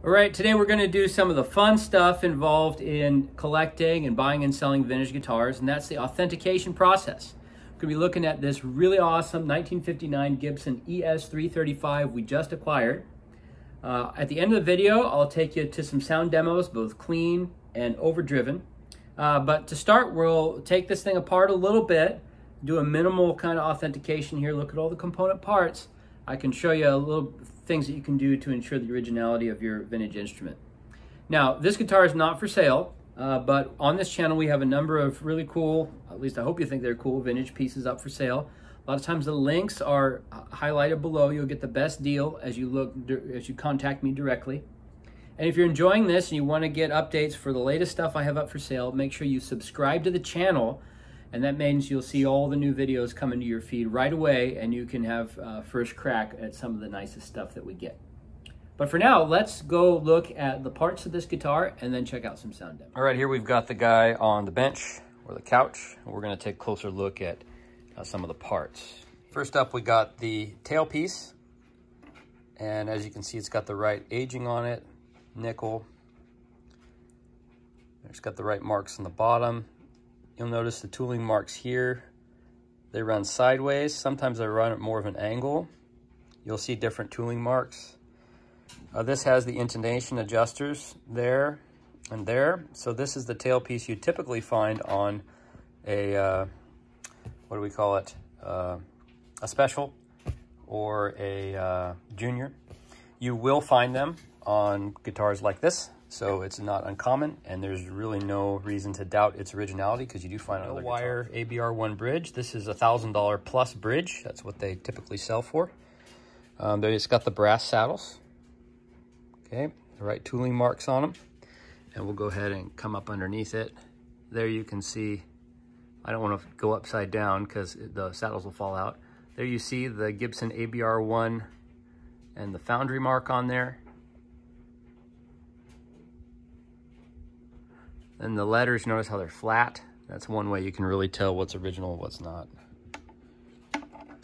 All right, today we're going to do some of the fun stuff involved in collecting and buying and selling vintage guitars, and that's the authentication process. We're going to be looking at this really awesome 1959 Gibson ES-335 we just acquired. At the end of the video, I'll take you to some sound demos, both clean and overdriven. But to start, we'll take this thing apart a little bit, do a minimal kind of authentication here, look at all the component parts. I can show you a little things that you can do to ensure the originality of your vintage instrument. Now, this guitar is not for sale, but on this channel we have a number of really cool, at least I hope you think they're cool, vintage pieces up for sale. A lot of times the links are highlighted below. You'll get the best deal as you contact me directly. And if you're enjoying this and you want to get updates for the latest stuff I have up for sale, make sure you subscribe to the channel, and that means you'll see all the new videos come into your feed right away, and you can have first crack at some of the nicest stuff that we get. But for now, let's go look at the parts of this guitar and then check out some sound demos. All right, here we've got the guy on the bench or the couch, and we're going to take a closer look at some of the parts. First up, we got the tailpiece, and as you can see, it's got the right aging on it, nickel. It's got the right marks on the bottom. You'll notice the tooling marks here. They run sideways. Sometimes they run at more of an angle. You'll see different tooling marks. This has the intonation adjusters there and there. So this is the tailpiece you typically find on a, what do we call it? A special or a junior. You will find them on guitars like this. So it's not uncommon, and there's really no reason to doubt its originality because you do find another wire ABR1 bridge. This is a $1,000 plus bridge. That's what they typically sell for. It's got the brass saddles. Okay, the right tooling marks on them. And we'll go ahead and come up underneath it. There you can see, I don't want to go upside down because the saddles will fall out. There you see the Gibson ABR1 and the foundry mark on there. And the letters, notice how they're flat. That's one way you can really tell what's original and what's not.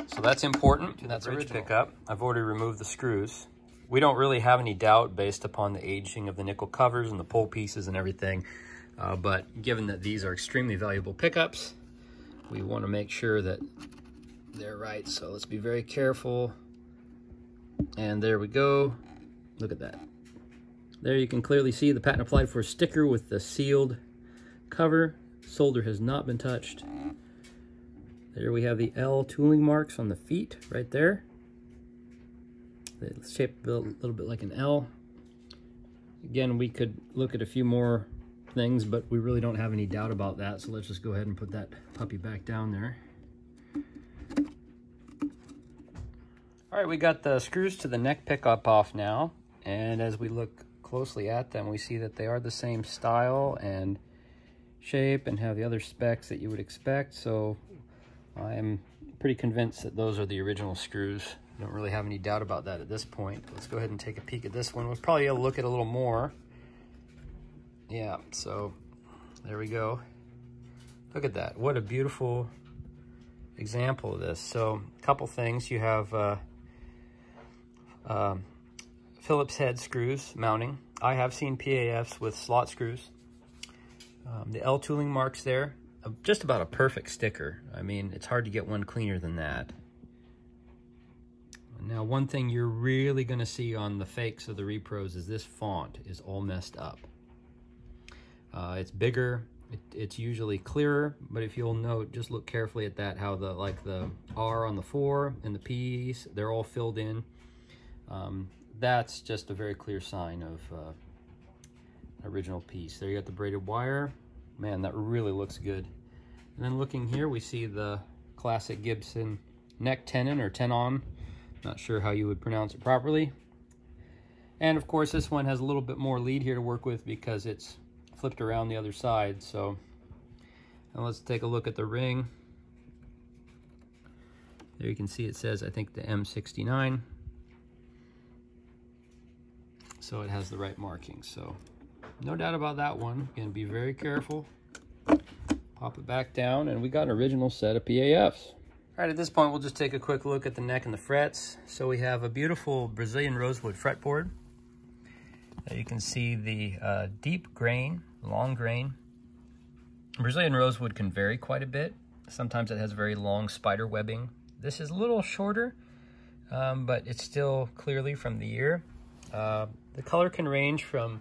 So that's important. That's a bridge pickup. I've already removed the screws. We don't really have any doubt based upon the aging of the nickel covers and the pull pieces and everything. But given that these are extremely valuable pickups, we want to make sure that they're right. So let's be very careful. And there we go. Look at that. There you can clearly see the patent applied for sticker with the sealed cover. Solder has not been touched. There we have the L tooling marks on the feet right there. It's shaped a little bit like an L. Again, we could look at a few more things, but we really don't have any doubt about that. So let's just go ahead and put that puppy back down there. All right, we got the screws to the neck pickup off now. And as we look closely at them, we see that they are the same style and shape and have the other specs that you would expect. So I'm pretty convinced that those are the original screws. I don't really have any doubt about that at this point. Let's go ahead and take a peek at this one. We'll probably be able to look at a little more. Yeah, so there we go. Look at that. What a beautiful example of this. So a couple things. You have Phillips head screws mounting. I have seen PAFs with slot screws. The L tooling marks there, just about a perfect sticker. I mean, it's hard to get one cleaner than that. Now, one thing you're really going to see on the fakes of the repros is this font is all messed up. It's bigger, it's usually clearer, but if you'll note, just look carefully at that, how the R on the 4 and the P's, they're all filled in. That's just a very clear sign of original piece. There you got the braided wire. Man, that really looks good. And then looking here, we see the classic Gibson neck tenon or tenon. Not sure how you would pronounce it properly. And of course, this one has a little bit more lead here to work with because it's flipped around the other side. So, and let's take a look at the ring. There you can see it says, I think, the M69. So it has the right markings. So no doubt about that one. Again, be very careful. Pop it back down, and we got an original set of PAFs. All right, at this point, we'll just take a quick look at the neck and the frets. So we have a beautiful Brazilian rosewood fretboard. You can see the deep grain, long grain. Brazilian rosewood can vary quite a bit. Sometimes it has very long spider webbing. This is a little shorter, but it's still clearly from the ear. The color can range from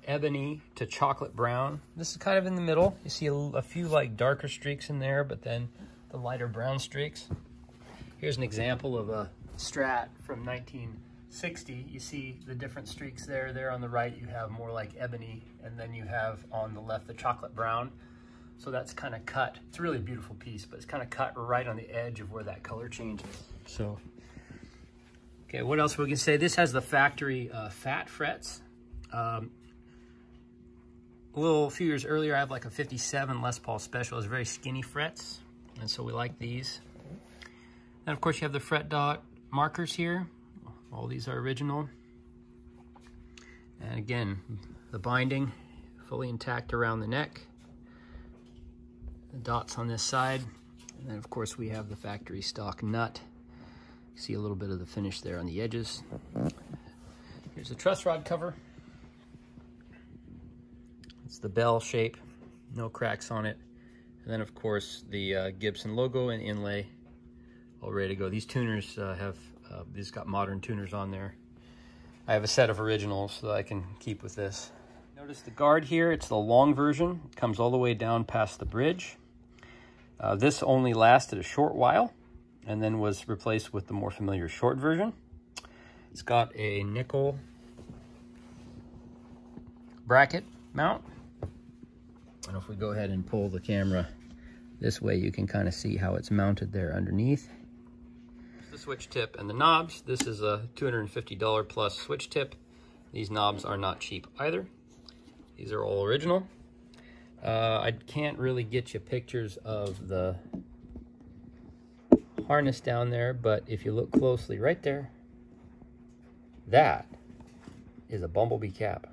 ebony to chocolate brown. This is kind of in the middle. You see a few like darker streaks in there, but then the lighter brown streaks. Here's an example of a Strat from 1960. You see the different streaks there. There on the right you have more like ebony, and then you have on the left the chocolate brown. So that's kind of cut. It's a really beautiful piece, but it's kind of cut right on the edge of where that color changes. So, okay, what else we can say? This has the factory fat frets. A few years earlier, I have like a 57 Les Paul Special. It's very skinny frets, and so we like these. And of course, you have the fret dot markers here. All these are original. And again, the binding fully intact around the neck. The dots on this side. And then of course, we have the factory stock nut. You see a little bit of the finish there on the edges. Here's the truss rod cover. It's the bell shape, no cracks on it. And then of course the Gibson logo and inlay all ready to go. These tuners these got modern tuners on there. I have a set of originals so that I can keep with this. Notice the guard here, it's the long version. It comes all the way down past the bridge. This only lasted a short while and then was replaced with the more familiar short version. It's got a nickel bracket mount. And if we go ahead and pull the camera this way, you can kind of see how it's mounted there underneath. The switch tip and the knobs. This is a $250 plus switch tip. These knobs are not cheap either. These are all original. I can't really get you pictures of the harness down there, but if you look closely right there, that is a bumblebee cap.